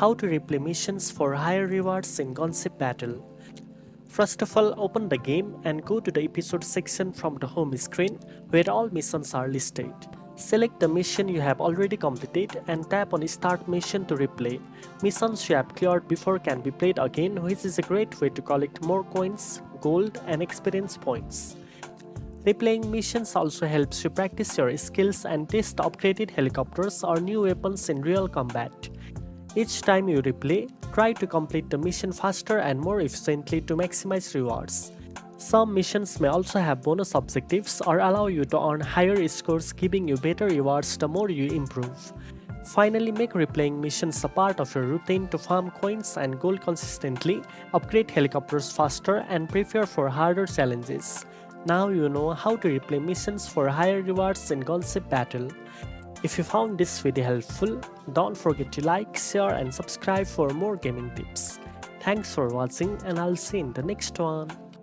how to replay missions for higher rewards in Gunship Battle. First of all, open the game and go to the episode section from the home screen where all missions are listed. Select the mission you have already completed and tap on Start Mission to replay. Missions you have cleared before can be played again, which is a great way to collect more coins, gold and experience points. Replaying missions also helps you practice your skills and test upgraded helicopters or new weapons in real combat. Each time you replay, try to complete the mission faster and more efficiently to maximize rewards. Some missions may also have bonus objectives or allow you to earn higher scores, giving you better rewards the more you improve. Finally, make replaying missions a part of your routine to farm coins and gold consistently, upgrade helicopters faster and prepare for harder challenges. Now you know how to replay missions for higher rewards in Gunship Battle. If you found this video helpful, don't forget to like, share and subscribe for more gaming tips. Thanks for watching and I'll see you in the next one.